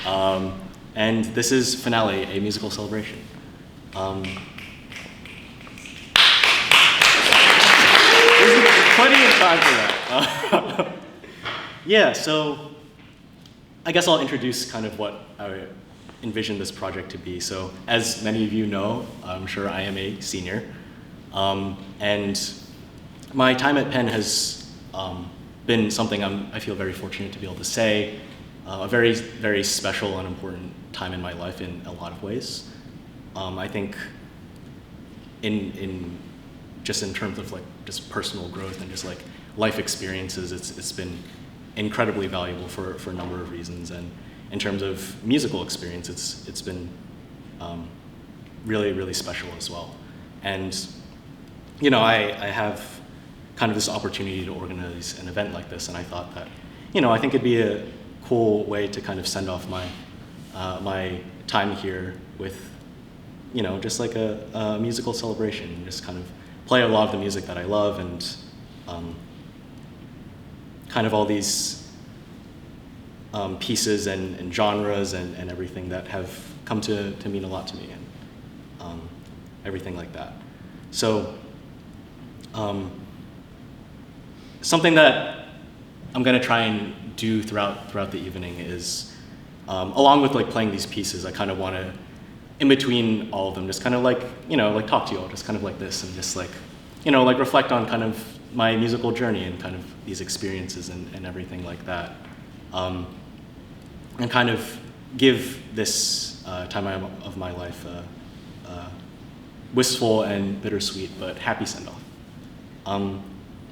And this is Finale, a musical celebration. There's plenty of time for that. Yeah, so I guess I'll introduce kind of what I envision this project to be. So as many of you know, I'm sure I am a senior. And my time at Penn has been something I feel very fortunate to be able to say, a very, very special and important time in my life in a lot of ways. I think in terms of like just personal growth and just like life experiences, it's been incredibly valuable for a number of reasons. And in terms of musical experience, it's been really, really special as well. And you know, I have kind of this opportunity to organize an event like this, and I thought that, you know, I think it'd be a cool way to kind of send off my my time here with, you know, just like a musical celebration, just kind of play a lot of the music that I love, and kind of all these pieces and genres and everything that have come to mean a lot to me, and everything like that. So something that I'm gonna try and do throughout the evening is, along with like playing these pieces, I kind of want to, in between all of them, just kind of like, you know, like talk to you all just kind of like this, and just like, you know, like reflect on kind of my musical journey and kind of these experiences and everything like that. And kind of give this time of my life a wistful and bittersweet but happy send-off.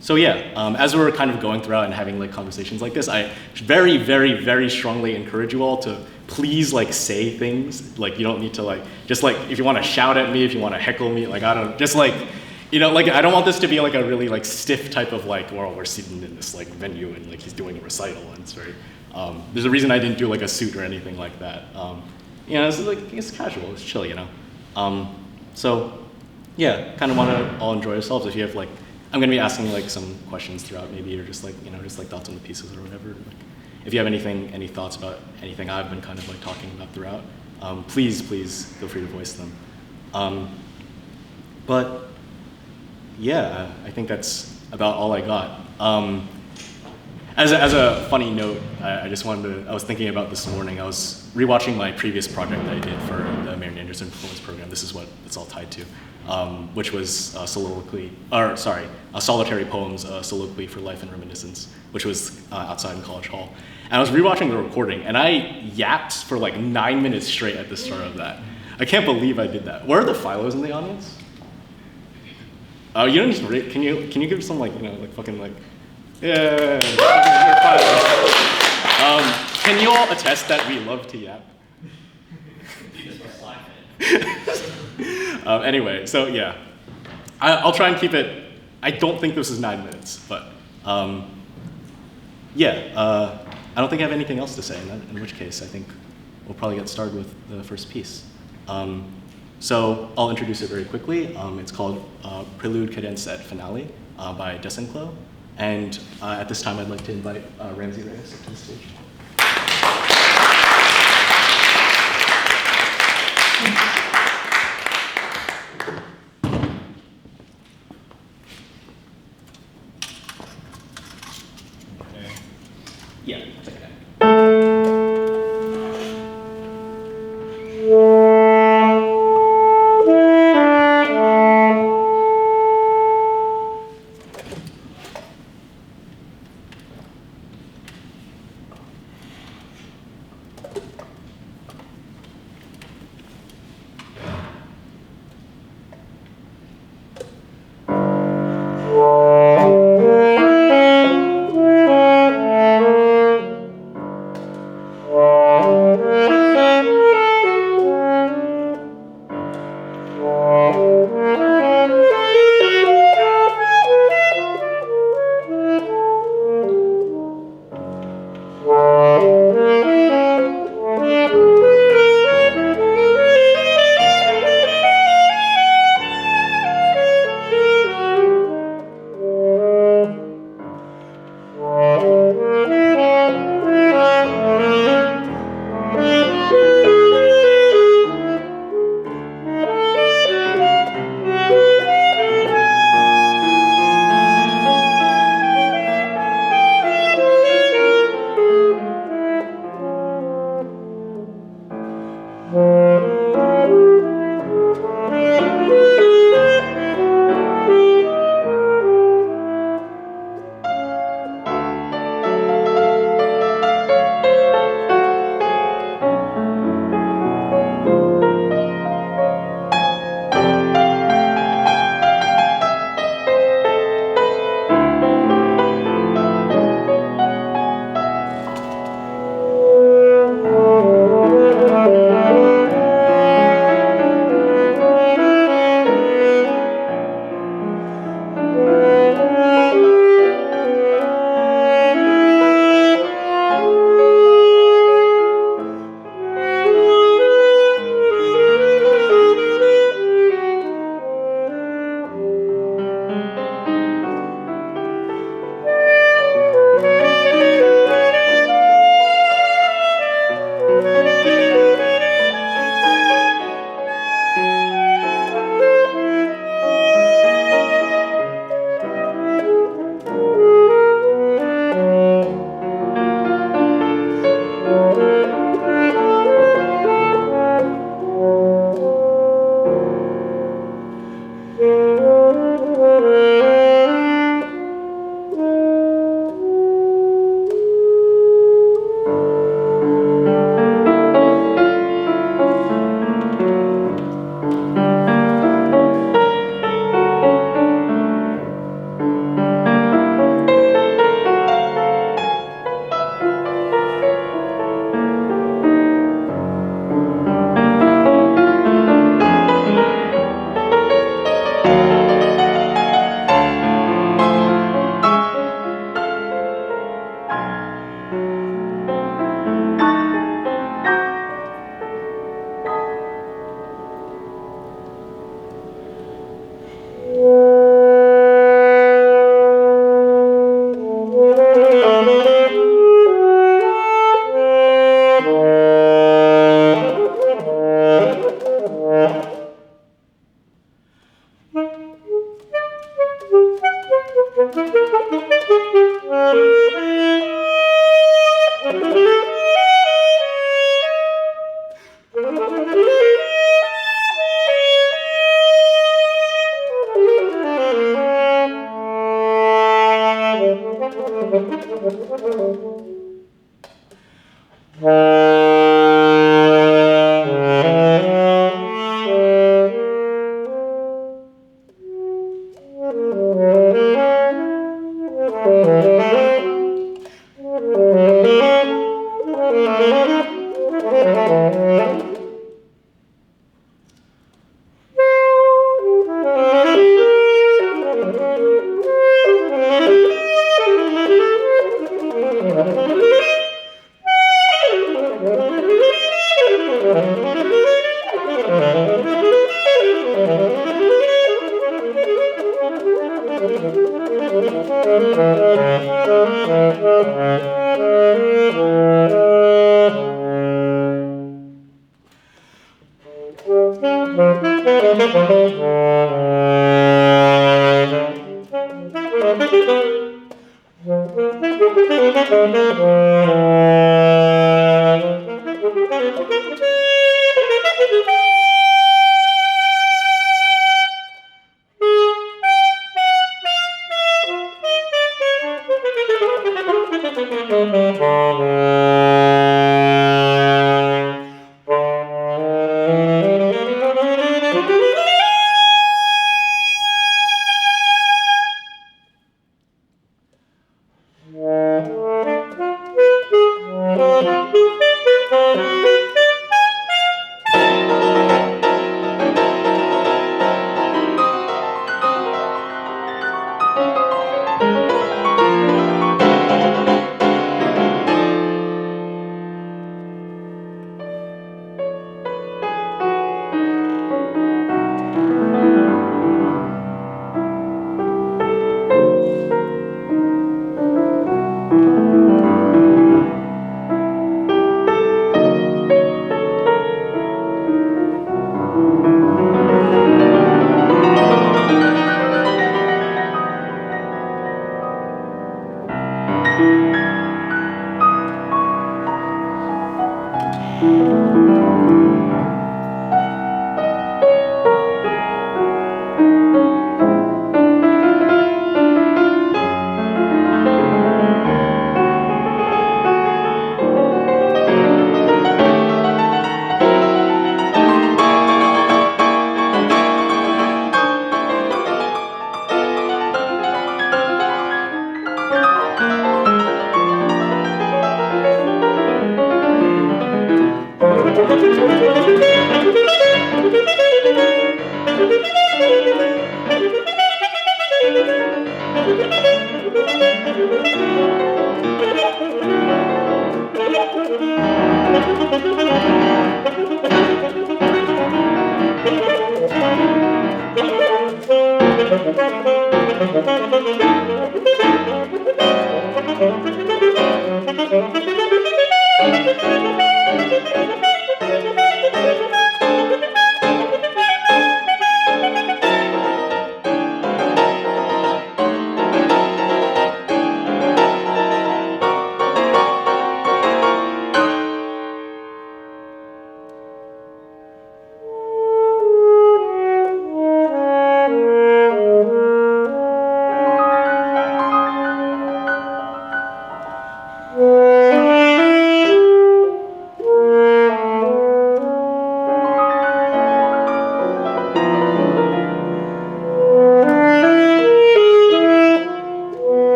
So yeah, as we're kind of going throughout and having like conversations like this, I very, very, very strongly encourage you all to please like say things. Like you don't need to like, just like if you want to shout at me, if you want to heckle me, like I don't, just like, you know, like I don't want this to be like a really like stiff type of like, well, we're sitting in this like venue and like he's doing a recital, and it's very, there's a reason I didn't do like a suit or anything like that. You know, it's like, it's casual, it's chill, you know. So yeah, kind of want to all enjoy yourselves. If you have like, I'm gonna be asking like some questions throughout maybe, or just like, you know, just like thoughts on the pieces or whatever. Like, if you have any thoughts about anything I've been kind of like talking about throughout, please feel free to voice them. But yeah, I think that's about all I got. As a funny note, I just wanted to, I was thinking about this morning, I was rewatching my previous project that I did for the Marian Anderson Performance Program. This is what it's all tied to, which was solitary poems, soliloquy for life and reminiscence, which was outside in College Hall. And I was rewatching the recording, and I yapped for like 9 minutes straight at the start of that. I can't believe I did that. Where are the Philos in the audience? You don't need to, can you give some like, you know, like fucking like, yeah. Can you all attest that we love to yap? Anyway, so yeah, I'll try and keep it. I don't think this is 9 minutes, but yeah, I don't think I have anything else to say. In which case, I think we'll probably get started with the first piece. So I'll introduce it very quickly. It's called Prelude Cadence et Finale by Desinclo. And at this time, I'd like to invite Ramsey Reyes to the stage. Yeah, it's like that.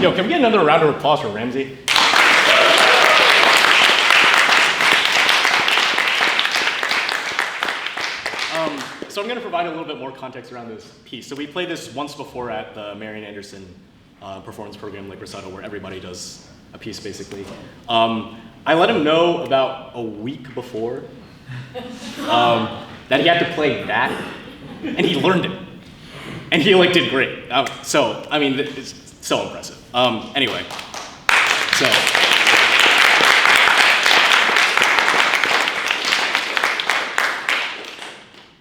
Yo, can we get another round of applause for Ramsey? So I'm going to provide a little bit more context around this piece. So we played this once before at the Marian Anderson performance program, like recital, where everybody does a piece, basically. I let him know about a week before that he had to play that, and he learned it. And he like did great. So, I mean, it's so impressive. Anyway, so.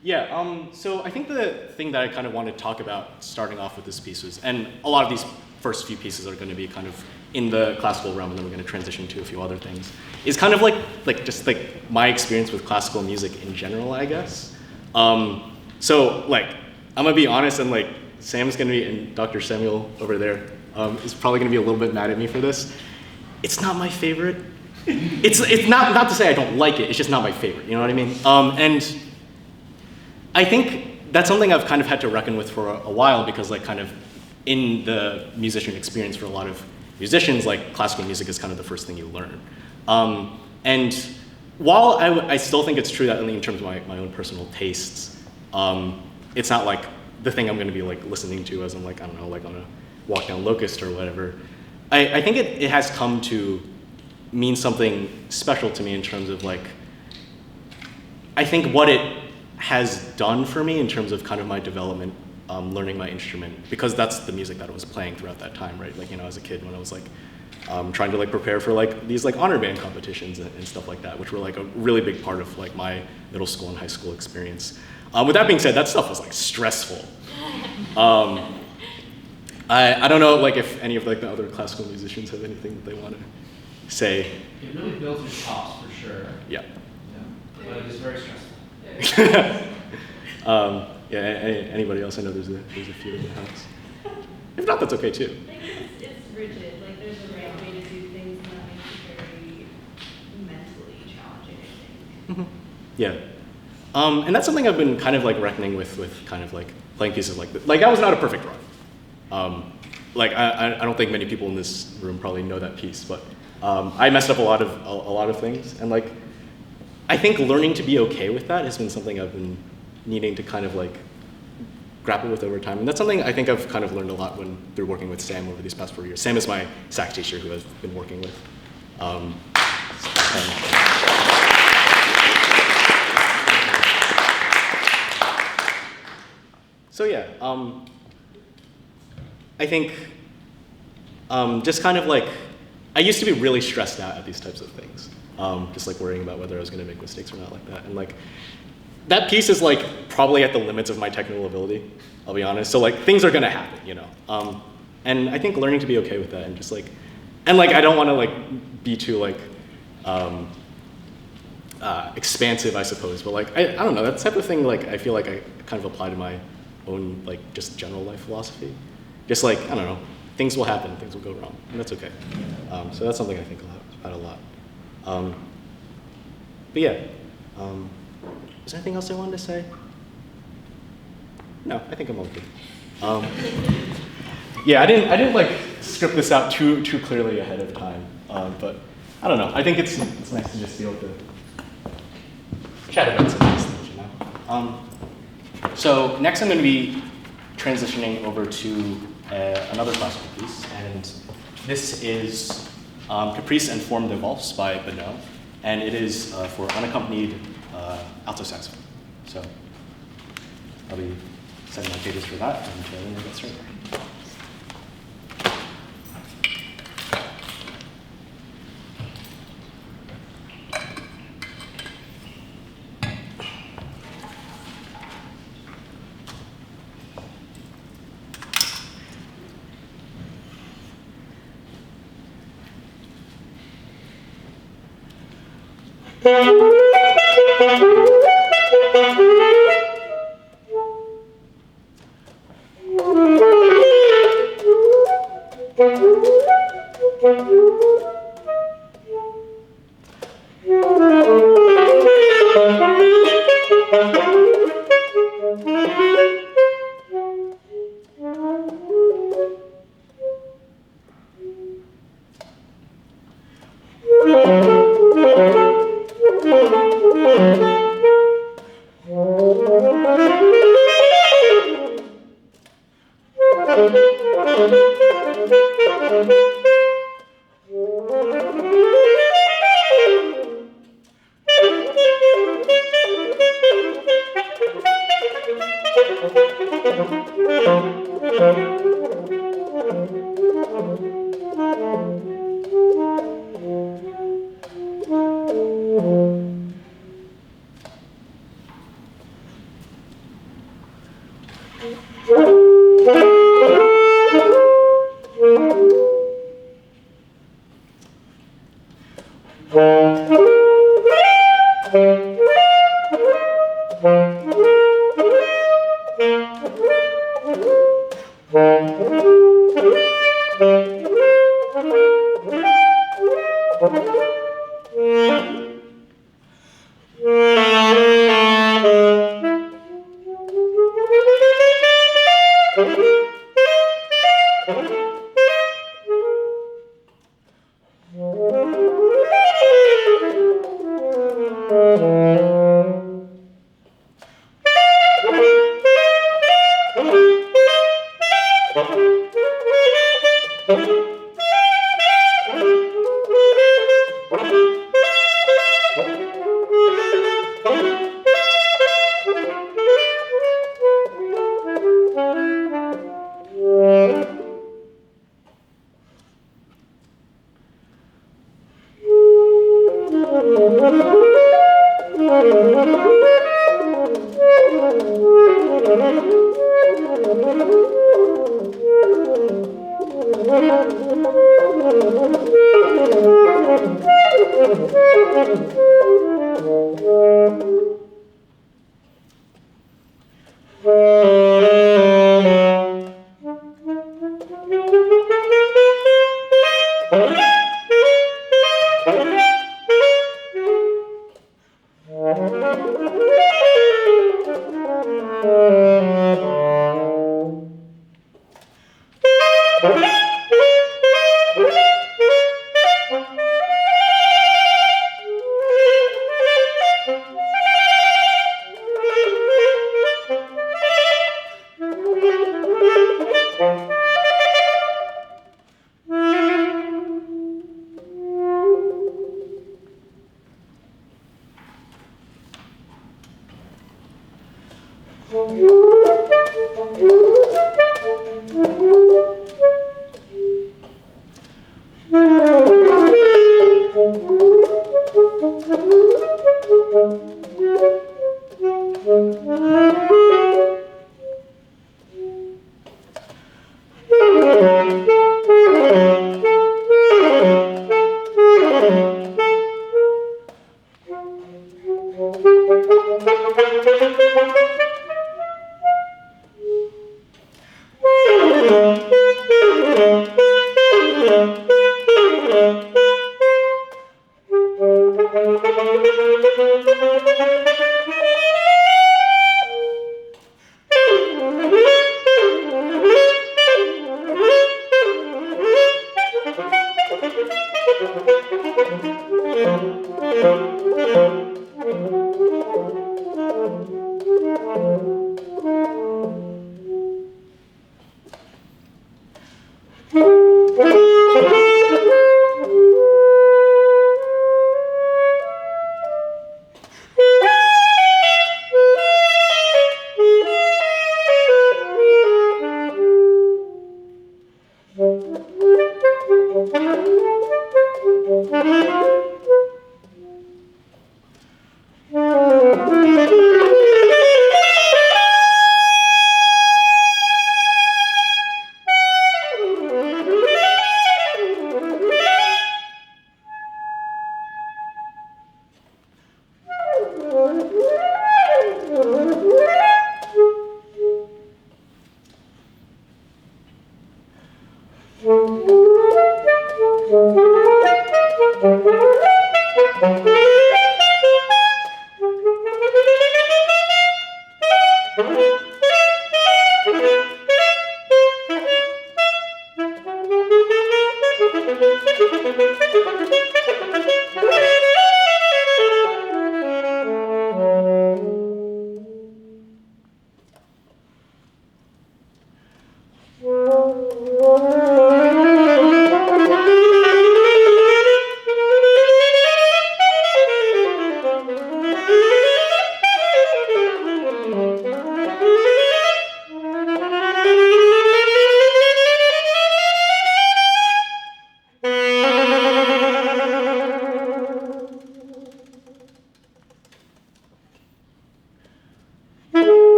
Yeah, so I think the thing that I kind of want to talk about starting off with this piece was, and a lot of these first few pieces are going to be kind of in the classical realm, and then we're going to transition to a few other things, is kind of like just like my experience with classical music in general, I guess. So like, I'm going to be honest, and like Sam's going to be, and Dr. Samuel over there is probably going to be a little bit mad at me for this. It's not my favorite. It's not to say I don't like it, it's just not my favorite, you know what I mean? And I think that's something I've kind of had to reckon with for a while, because like kind of in the musician experience for a lot of musicians, like classical music is kind of the first thing you learn. And while I still think it's true that only in terms of my own personal tastes, it's not like the thing I'm going to be like listening to as I'm like, I don't know, like on a walk down Locust or whatever. I think it has come to mean something special to me in terms of like, I think what it has done for me in terms of kind of my development, learning my instrument, because that's the music that I was playing throughout that time, right? Like, you know, as a kid when I was like trying to like prepare for like these like honor band competitions and stuff like that, which were like a really big part of like my middle school and high school experience. With that being said, that stuff was like stressful. I don't know like if any of like the other classical musicians have anything that they want to say. It really builds your chops for sure. Yeah. But it is very stressful. Yeah, anybody else? I know there's a few in the house. If not, that's okay too. Like it's rigid. Like there's a right way to do things, and that makes it very mentally challenging, I think. Yeah, and that's something I've been kind of like reckoning with kind of like playing pieces like this. Like that was not a perfect run. Like I don't think many people in this room probably know that piece, but I messed up a lot of things, and like I think learning to be okay with that has been something I've been needing to kind of like grapple with over time. And that's something I think I've kind of learned a lot through working with Sam over these past 4 years. Sam is my sax teacher who I've been working with. So yeah, I think just kind of like, I used to be really stressed out at these types of things. Just like worrying about whether I was going to make mistakes or not like that. And like, that piece is like probably at the limits of my technical ability, I'll be honest. So like things are going to happen, you know? And I think learning to be okay with that and just like, and like I don't want to like be too like expansive, I suppose, but like, I don't know, that type of thing like I feel like I kind of apply to my own like just general life philosophy. Just like, I don't know, things will happen, things will go wrong, and that's okay. So that's something I think about a lot. But yeah, is there anything else I wanted to say? No, I think I'm okay. Yeah, I didn't like script this out too clearly ahead of time, but I don't know. I think it's nice to just be able to chat about some of these things, you know. So next I'm going to be transitioning over to another classical piece, and this is Caprice and Forme de Valse by Bonneau, and it is for unaccompanied alto saxophone. So I'll be setting my pages for that, and then we'll get started.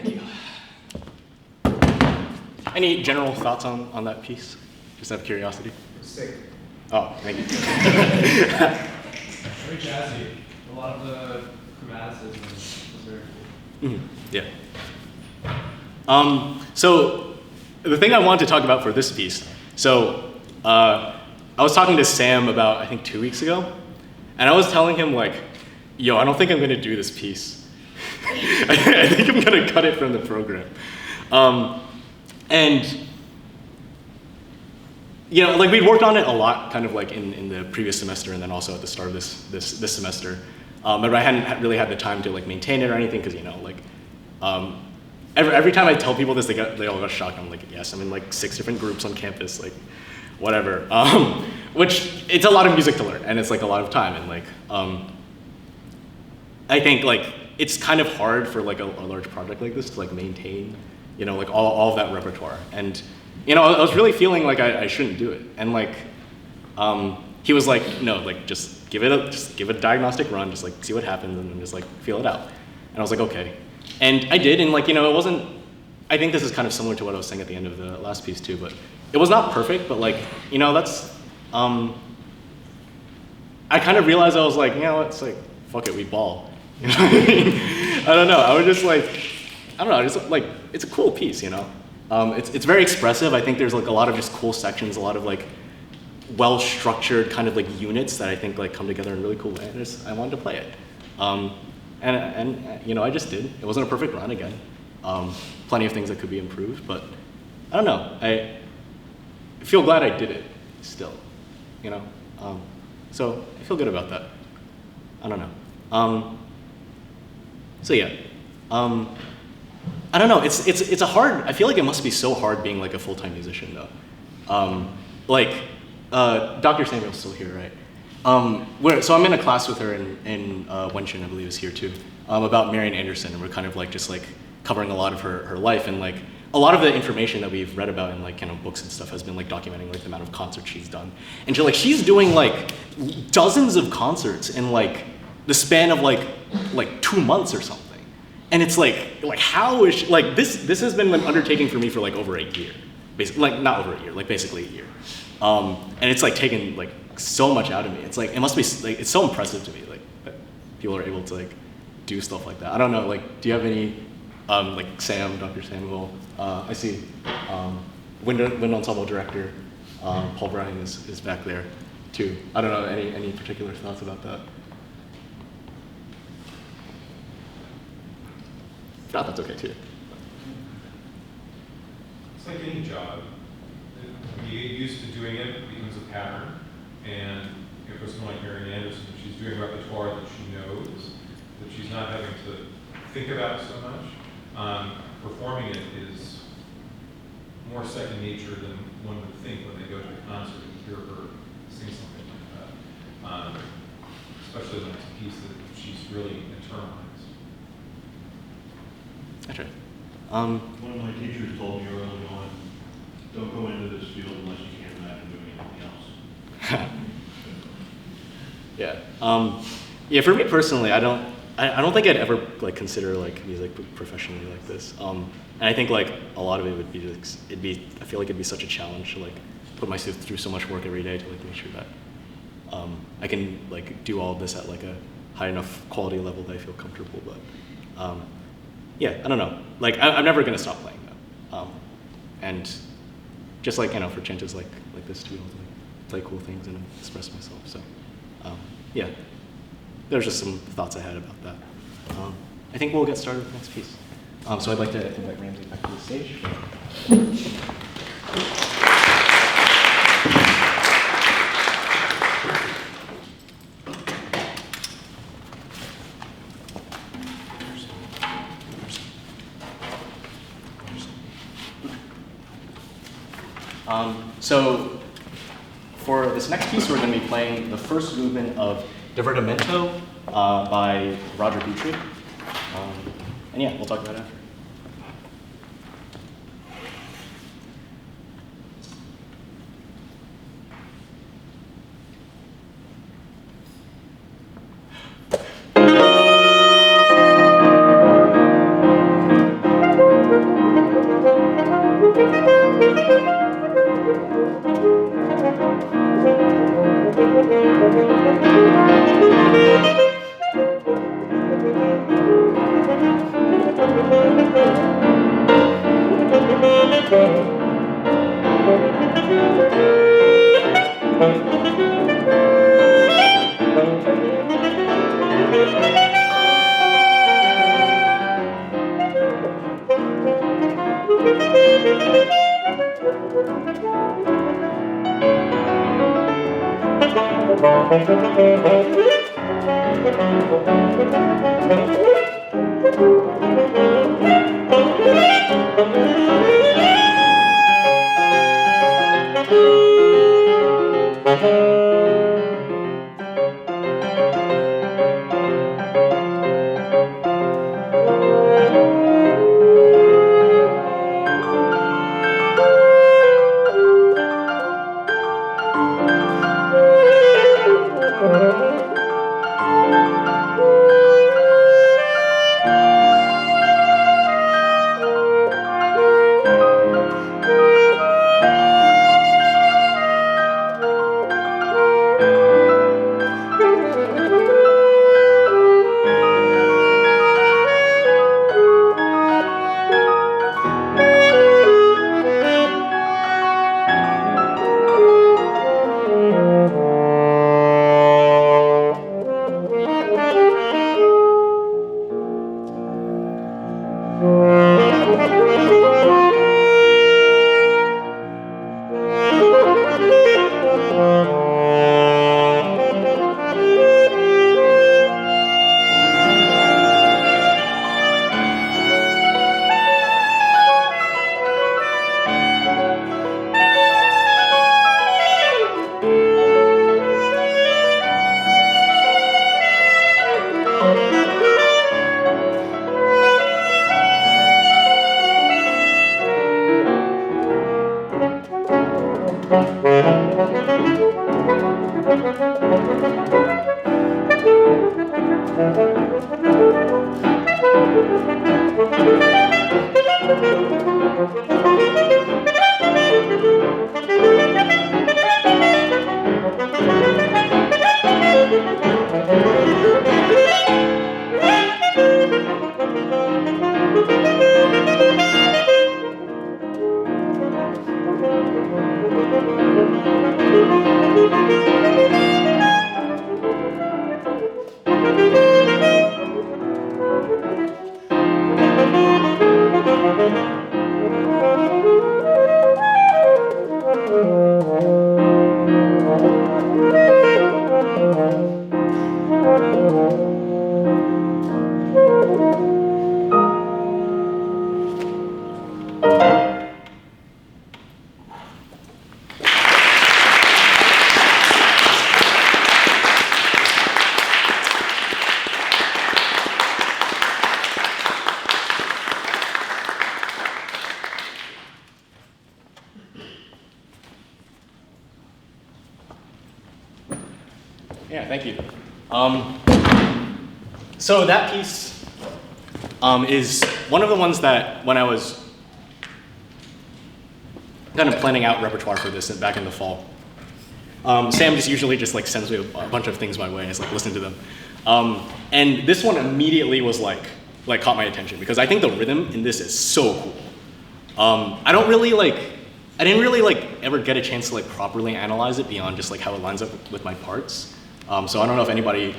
Thank you. Any general thoughts on that piece? Just out of curiosity. Sick. Oh, thank you. Very jazzy. A lot of the chromaticism was very cool. Yeah. So the thing I wanted to talk about for this piece, so I was talking to Sam about, I think 2 weeks ago, and I was telling him like, yo, I don't think I'm gonna do this piece. I think I'm gonna cut it from the program. And you know, like we'd worked on it a lot, kind of like in the previous semester, and then also at the start of this semester. But I hadn't really had the time to like maintain it or anything, because you know, like every time I tell people this, they all get shocked. I'm like, yes, I'm in like 6 different groups on campus, like whatever. Which it's a lot of music to learn, and it's like a lot of time, and like I think like it's kind of hard for like a large project like this to like maintain, you know, like all of that repertoire. And you know, I was really feeling like I shouldn't do it. And like, he was like, no, like just give it a diagnostic run, just like see what happens, and then just like feel it out. And I was like, okay. And I did, and like, you know, it wasn't, I think this is kind of similar to what I was saying at the end of the last piece too, but it was not perfect, but like, you know, that's, I kind of realized I was like, you know, it's like, fuck it, we ball. You know what I mean? I don't know, I was just like, I don't know, just like, it's a cool piece, you know? It's very expressive. I think there's like a lot of just cool sections, a lot of like well-structured kind of like units that I think like come together in a really cool way. And I wanted to play it. And you know, I just did. It wasn't a perfect run again. Plenty of things that could be improved, but I don't know. I feel glad I did it still, you know? So I feel good about that. I don't know. So yeah. I don't know, it's a hard, I feel like it must be so hard being like a full-time musician though. Dr. Samuel's still here, right? So I'm in a class with her in Wenshin, I believe is here too, about Marian Anderson, and we're kind of like just like covering a lot of her life, and like a lot of the information that we've read about in like kind of books and stuff has been like documenting like the amount of concerts she's done. And she's doing like dozens of concerts in like the span of like 2 months or something. And it's like how is she, like this has been an undertaking for me for like over a year, basically, like not over a year, like basically a year. And it's like taken like so much out of me. It's like, it must be like, it's so impressive to me, like that people are able to like do stuff like that. I don't know, like, do you have any, like Sam, Dr. Samuel, I see, Wind Ensemble Director, Paul Bryan is back there too. I don't know, any particular thoughts about that? If not, that's okay too. It's like any job. You get used to doing it, it becomes a pattern. And if it's someone like Marian Anderson, she's doing repertoire that she knows, that she's not having to think about so much. Performing it is more second nature than one would think when they go to a concert and hear her sing something like that. Especially when it's a piece that she's really internalized. That's right. One of my teachers told me early on, don't go into this field unless you can't imagine doing anything else. Yeah. Yeah. For me personally, I don't think I'd ever like consider like music professionally like this. And I think like a lot of it would be I feel like it'd be such a challenge to like put myself through so much work every day to like make sure that I can like do all of this at like a high enough quality level that I feel comfortable. But yeah, I don't know. Like I'm never gonna stop playing though. And just like, you know, for chances like this to be able to like play cool things and express myself. So yeah, there's just some thoughts I had about that. I think we'll get started with the next piece. So I'd like to invite Ramsey back to the stage. So for this next piece, we're going to be playing the first movement of Divertimento by Roger Petrie. And yeah, we'll talk about it after. Yeah, thank you. So that piece is one of the ones that when I was kind of planning out repertoire for this back in the fall, Sam just usually just like sends me a bunch of things my way and is like, listen to them. And this one immediately was like caught my attention because I think the rhythm in this is so cool. I didn't really ever get a chance to like properly analyze it beyond just like how it lines up with my parts. So I don't know if anybody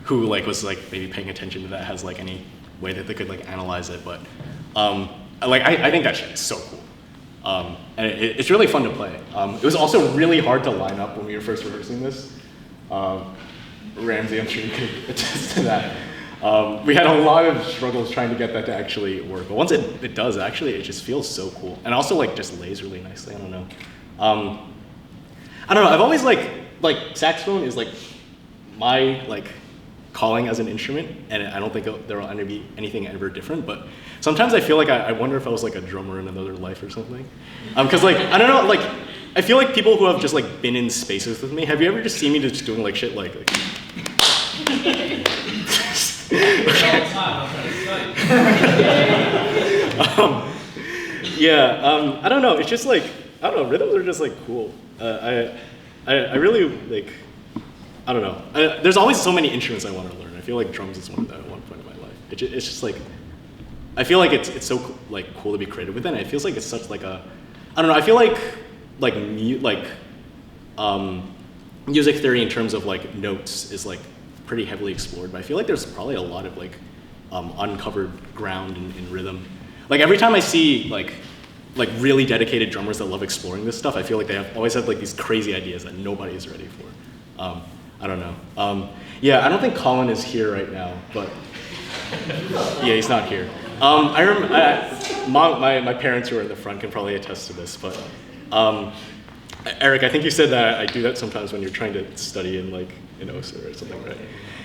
who like was like maybe paying attention to that has like any way that they could like analyze it, but I think that shit is so cool. And it's really fun to play. It was also really hard to line up when we were first rehearsing this. Ramsey, I'm sure you could attest to that. We had a lot of struggles trying to get that to actually work, but once it does, actually, it just feels so cool. And also like just lays really nicely, I don't know. I don't know, I've always like saxophone is like my like calling as an instrument, and I don't think there will ever be anything ever different, but sometimes I feel like I wonder if I was like a drummer in another life or something. Cause like, I don't know, like, I feel like people who have just like been in spaces with me, have you ever just seen me just doing like shit like I don't know, it's just like, I don't know, rhythms are just like cool. I really like, I don't know. There's always so many instruments I want to learn. I feel like drums is one of them at one point in my life. It's just like, I feel like it's so like cool to be creative with it. And it feels like it's such like a, I don't know. I feel like music theory in terms of like notes is like pretty heavily explored. But I feel like there's probably a lot of like uncovered ground in rhythm. Like every time I see like like really dedicated drummers that love exploring this stuff, I feel like always have like these crazy ideas that nobody is ready for. I don't know. Yeah, I don't think Colin is here right now, but yeah, he's not here. I remember my parents who are in the front can probably attest to this, but Eric, I think you said that I do that sometimes when you're trying to study in like in OSA or something, right?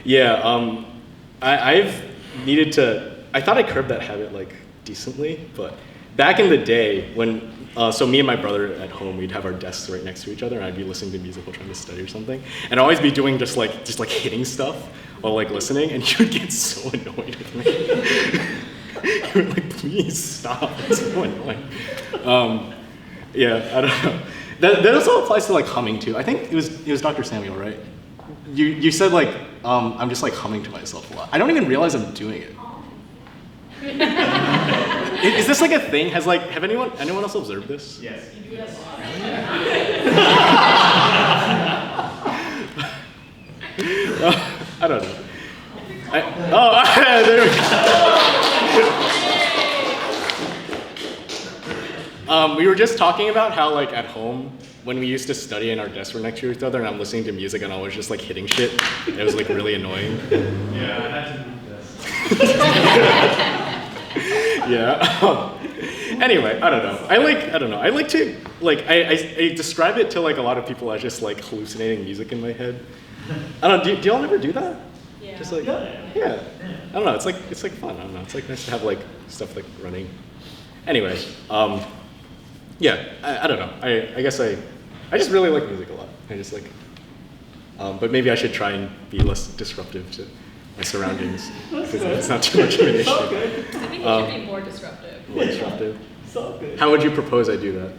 Yeah, I've needed to. I thought I curbed that habit like decently, but back in the day when, so me and my brother at home, we'd have our desks right next to each other, and I'd be listening to music while trying to study or something, and I'd always be doing just like hitting stuff while like listening, and you would get so annoyed with me. You were like, please stop, it's so annoying. Yeah, I don't know. That also applies to like humming too. I think it was Dr. Samuel, right? You said like, I'm just like humming to myself a lot. I don't even realize I'm doing it. Is this like a thing? Have anyone else observed this? Yes. I don't know. There we go. We were just talking about how like at home, when we used to study and our desks were next to each other and I'm listening to music and I was just like hitting shit, it was like really annoying. Yeah, I had to move this. Yeah. Anyway, I don't know. I like to like I describe it to like a lot of people as just like hallucinating music in my head. I don't know. Do y'all ever do that? Yeah. Just like yeah. I don't know. It's like fun. I don't know. It's like nice to have like stuff like running. Anyway, yeah. I don't know. I guess I just really like music a lot. I just like. But maybe I should try and be less disruptive to my surroundings because it's not too much of an issue. I think you should be more disruptive. More disruptive. It's all good. How would you propose I do that?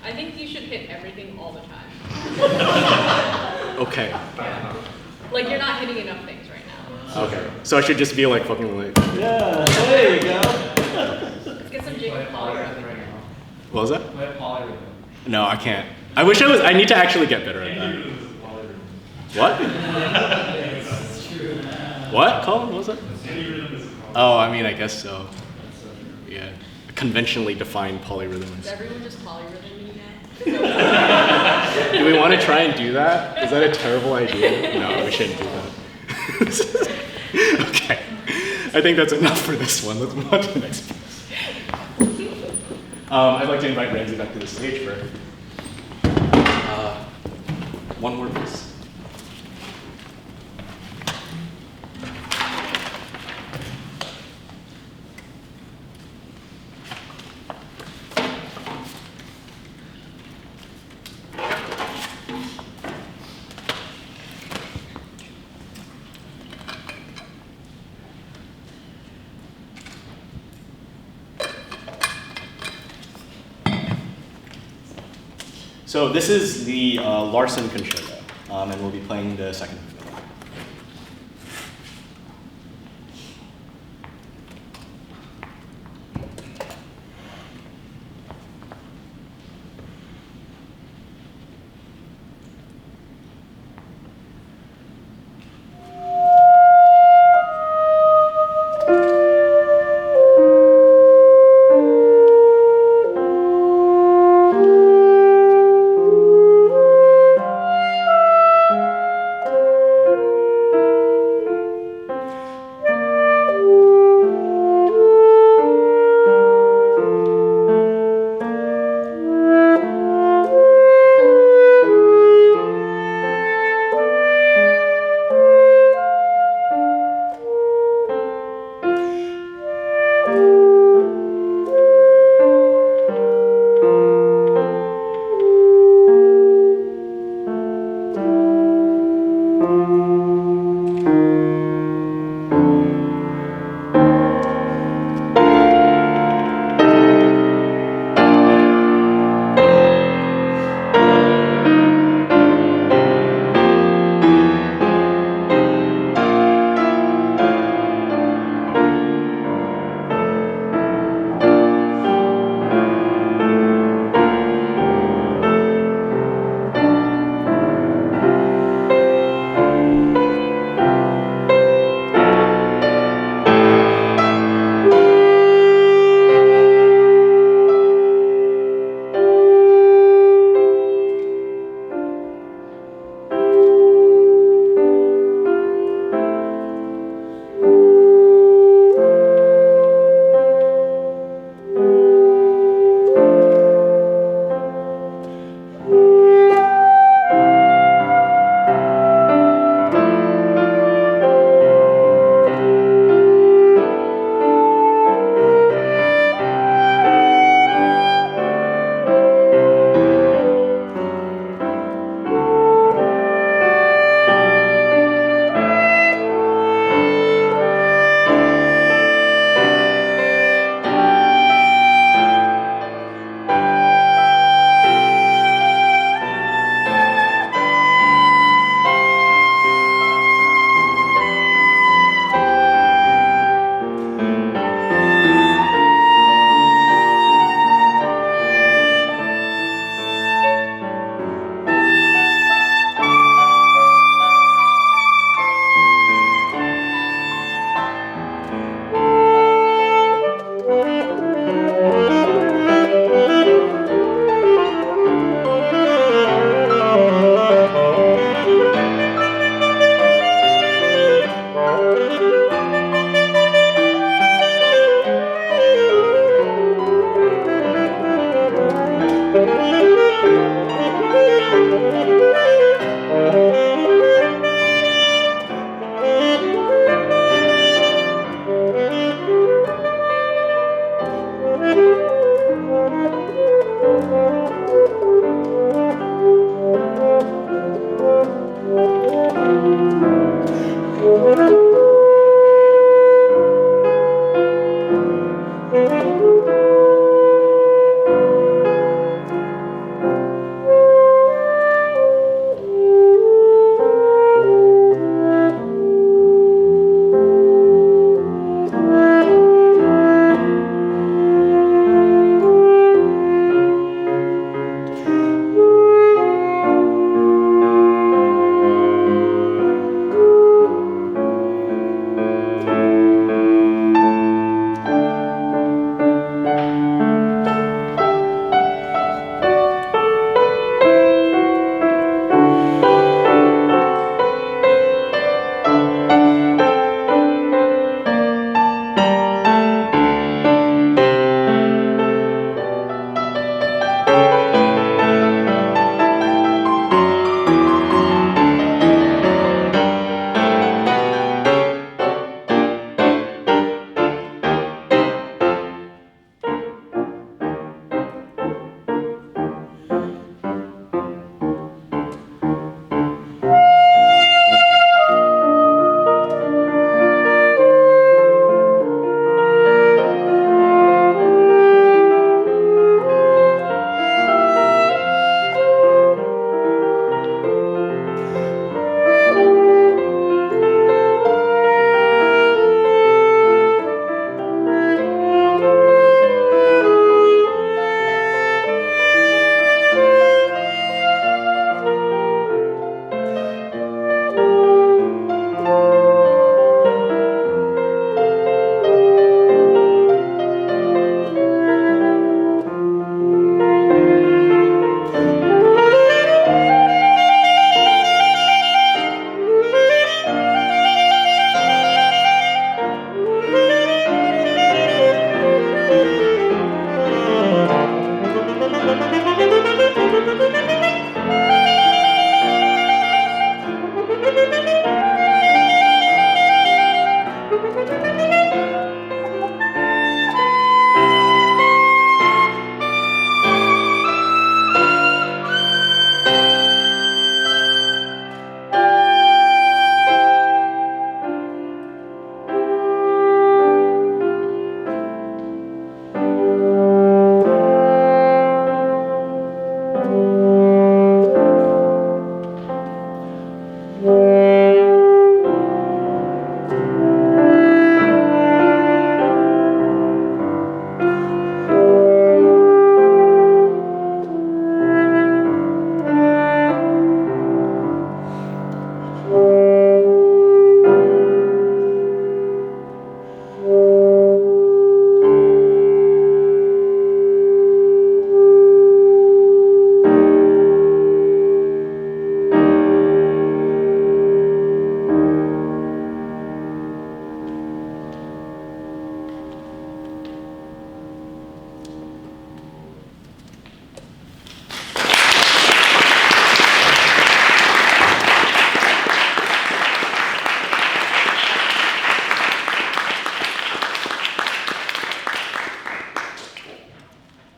I think you should hit everything all the time. Okay. Yeah. Like you're not hitting enough things right now. Okay. So I should just be like fucking like. Yeah, there you go. Let's get some Play Jacob polyrhythm polyrhythm. right now. What was that? Play polyrhythm. No, I can't. I wish I was. I need to actually get better at that. What? It's true. What? Colin? What was that? Any rhythm is a problem. Oh, I mean, I guess so. Yeah. Conventionally defined polyrhythms. Is everyone just polyrhythming now? Do we want to try and do that? Is that a terrible idea? No, we shouldn't do that. Okay. I think that's enough for this one. Let's move on to the next piece. I'd like to invite Ramsey back to the stage for one more piece. So this is the Larsen Concerto, and we'll be playing the second movement.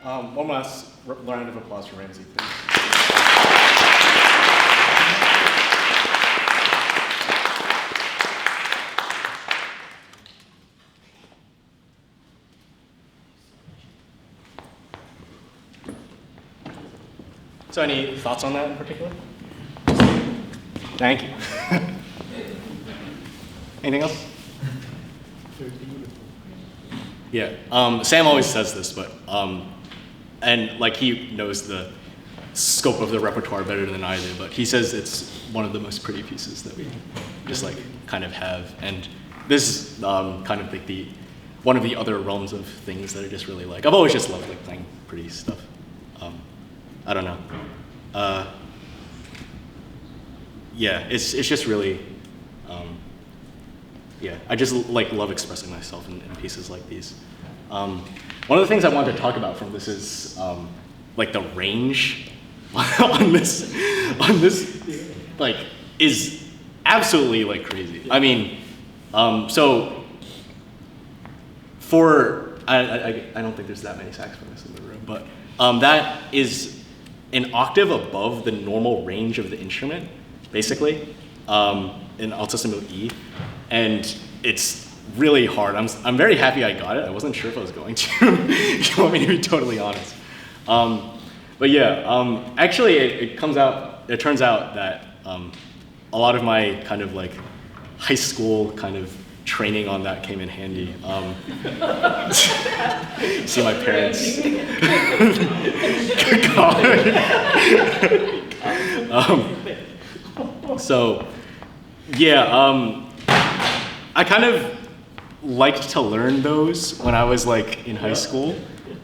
One last round of applause for Ramsey, please. So any thoughts on that in particular? Thank you. Anything else? Yeah, Sam always says this, but, and like he knows the scope of the repertoire better than I do, but he says it's one of the most pretty pieces that we just like kind of have. And this is kind of like one of the other realms of things that I just really like. I've always just loved like playing pretty stuff. I don't know. Yeah, it's just really, yeah, I just like love expressing myself in pieces like these. One of the things I wanted to talk about from this is like the range on this like is absolutely like crazy. I mean, so for I don't think there's that many saxophonists in the room, but that is an octave above the normal range of the instrument, basically, in altissimo E, and it's really hard. I'm very happy I got it. I wasn't sure if I was going to, if you want me to be totally honest. But yeah, actually it turns out that a lot of my kind of like high school kind of training on that came in handy. See my parents. So yeah, I kind of liked to learn those when I was like in high school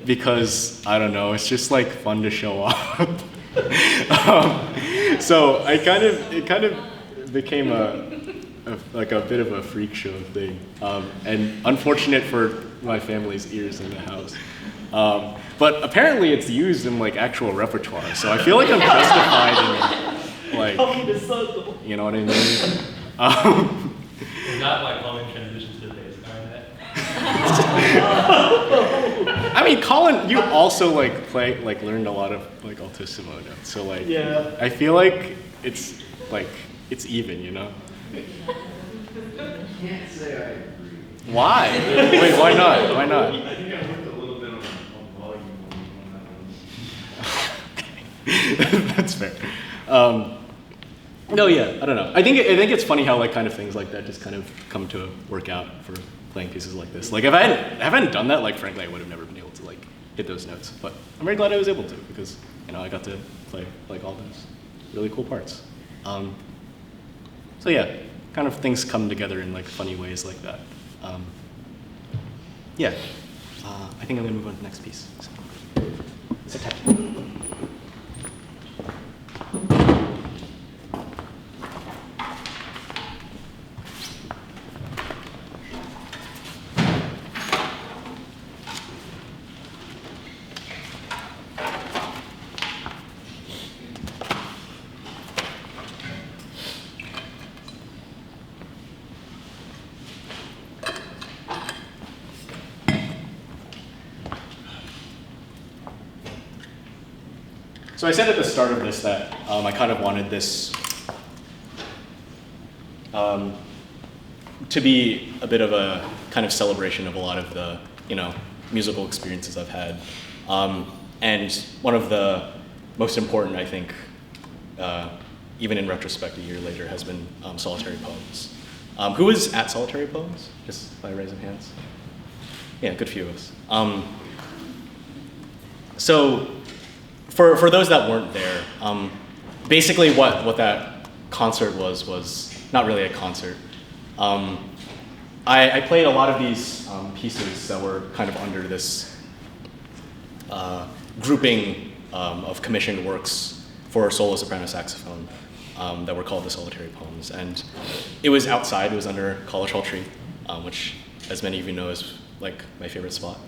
because I don't know, it's just like fun to show off. So it kind of became like a bit of a freak show thing, and unfortunate for my family's ears in the house. But apparently it's used in like actual repertoire, so I feel like I'm justified in like, you know what I mean? It's not like Colin transitions to the bass clarinet. I mean, Colin, you also like learned a lot of like altissimo notes, so like, Yeah. I feel like it's even, you know? Can't say I agree. Why? Wait, why not? Why not? I think I worked a little bit on volume on that one. That's fair. No, yeah, I don't know. I think it's funny how like kind of things like that just kind of come to work out for playing pieces like this. Like if I hadn't done that, like frankly, I would have never been able to like hit those notes. But I'm very glad I was able to because you know I got to play like all those really cool parts. So yeah, kind of things come together in like funny ways like that. Yeah, I think I'm gonna move on to the next piece. So, it's a tap. So I said at the start of this that I kind of wanted this to be a bit of a kind of celebration of a lot of the, you know, musical experiences I've had. And one of the most important, I think, even in retrospect a year later, has been Solitary Poems. Who was at Solitary Poems? Just by raise of hands. Yeah, good few of us. So for those that weren't there, basically what that concert was not really a concert. I played a lot of these pieces that were kind of under this grouping of commissioned works for solo soprano saxophone that were called the Solitary Poems. And it was outside, it was under College Hall Tree, which, as many of you know, is like my favorite spot,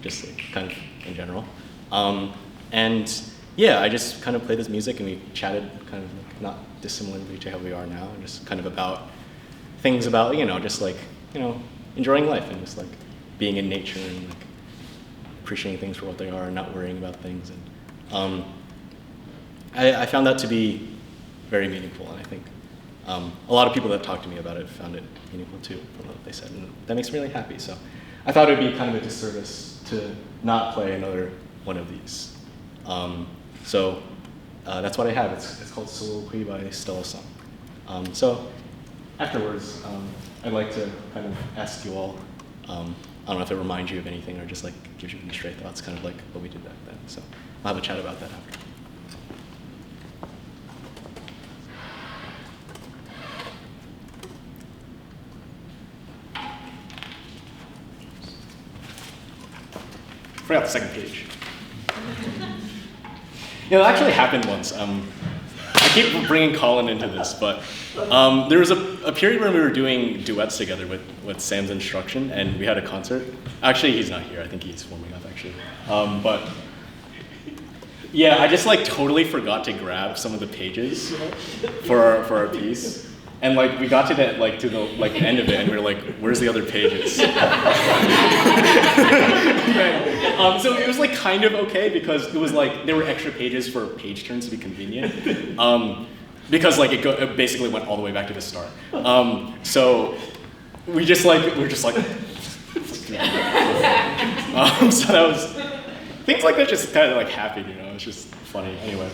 just like, kind of in general. And yeah, I just kind of played this music and we chatted kind of like not dissimilarly to how we are now, and just kind of about things about, you know, just like, you know, enjoying life and just like being in nature and like appreciating things for what they are and not worrying about things. And I found that to be very meaningful, and I think a lot of people that talked to me about it found it meaningful too, from what they said, and that makes me really happy. So I thought it would be kind of a disservice to not play another one of these. So that's what I have. It's called Soliloquy by Stella Sung. So afterwards, I'd like to kind of ask you all, I don't know if it reminds you of anything or just like gives you any stray thoughts, kind of like what we did back then. So I'll have a chat about that after. Forgot the second page. Yeah, that actually happened once. I keep bringing Colin into this, but there was a period when we were doing duets together with Sam's instruction, and we had a concert. Actually, he's not here. I think he's warming up, actually. But yeah, I just like totally forgot to grab some of the pages for our piece. And like we got to the end of it, and we were like, "Where's the other pages?" So it was like kind of okay because it was like there were extra pages for page turns to be convenient, because like it basically went all the way back to the start. So we're just like. So that was things like that just kind of like happened, you know. It's just funny anyway.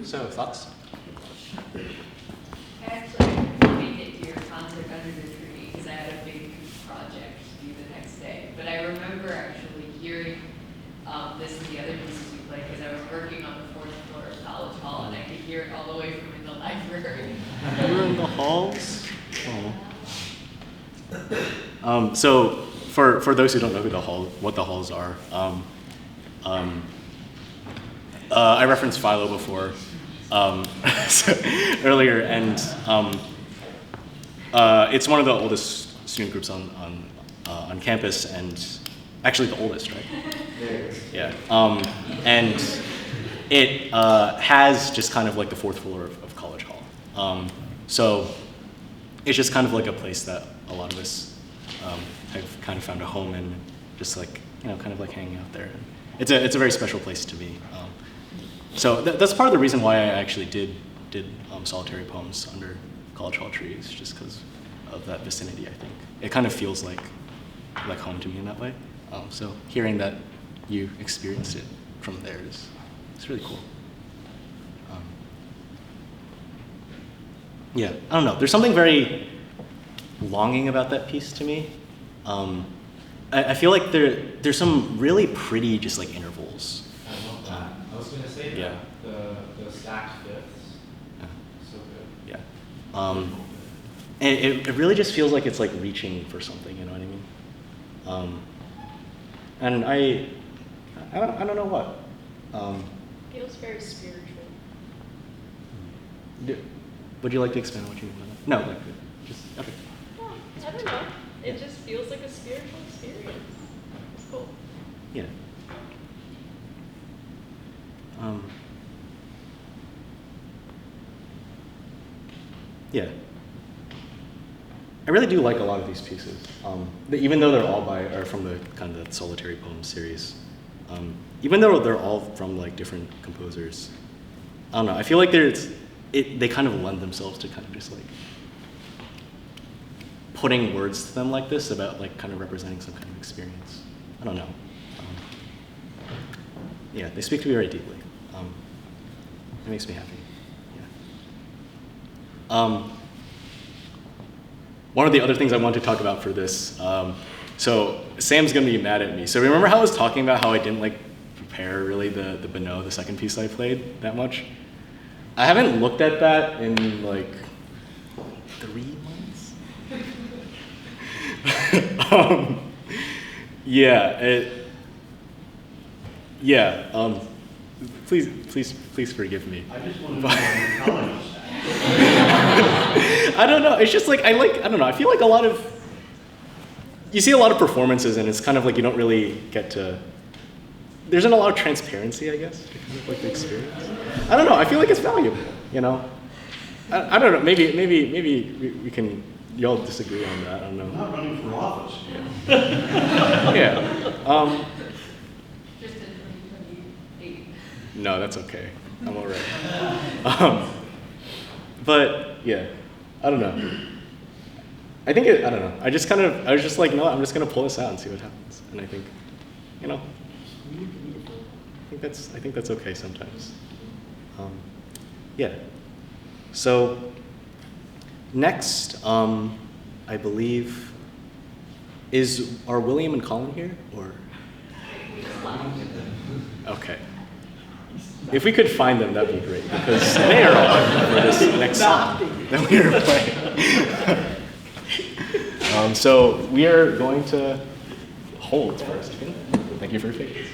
So, thoughts? Actually, I couldn't make it to your concert under the tree because I had a big project to do the next day. But I remember actually hearing this and the other pieces you played because I was working on the fourth floor of College Hall and I could hear it all the way from in the library. You were in the halls? Oh. So, for those who don't know what the halls are, I referenced Philo before earlier, and it's one of the oldest student groups on campus, and actually the oldest, right? Yeah. And it has just kind of like the fourth floor of College Hall. So it's just kind of like a place that a lot of us have kind of found a home in, just like, kind of like hanging out there. It's a very special place to be. So that's part of the reason why I actually did solitary poems under College Hall trees, just because of that vicinity. I think it kind of feels like home to me in that way. So hearing that you experienced it from there it's really cool. Yeah, I don't know. There's something very longing about that piece to me. I feel like there's some really pretty just like intervals. I love that. I was gonna say Yeah. that, the stacked fifths, Yeah. so good. Yeah. And it really just feels like it's like reaching for something, you know what I mean? And I don't know what. Feels very spiritual. Would you like to expand on what you mean by that? No, like, just, okay. Yeah, I don't know. It just feels like a spiritual experience. It's cool. Yeah. Yeah. I really do like a lot of these pieces, even though they're all are from the kind of the solitary poems series. Even though they're all from like different composers, I don't know. I feel like they kind of lend themselves to kind of just like putting words to them like this about like kind of representing some kind of experience. I don't know. Yeah, they speak to me very deeply. It makes me happy. Yeah. One of the other things I want to talk about for this, so Sam's gonna be mad at me. So remember how I was talking about how I didn't like prepare really the Bonneau, the second piece I played, that much? I haven't looked at that in like 3 months. Please forgive me. I just want to know what your college is. I don't know. It's just like I don't know. I feel like you see a lot of performances, and it's kind of like you don't really get to. There isn't a lot of transparency, I guess, to kind of like the experience. I don't know. I feel like it's valuable. I don't know. Maybe we can. Y'all disagree on that. I don't I'm know. not running for office. Yeah. Just in 2028. No, that's okay. I'm all right. But yeah, I don't know. I don't know. I was just like, no, I'm just gonna pull this out and see what happens. And I think, I think that's okay sometimes. Yeah. So next, I believe, are William and Colin here, or? Okay. If we could find them, that'd be great, because they are on for this next song that we are playing. So we are going to hold for a second. Thank you for your patience.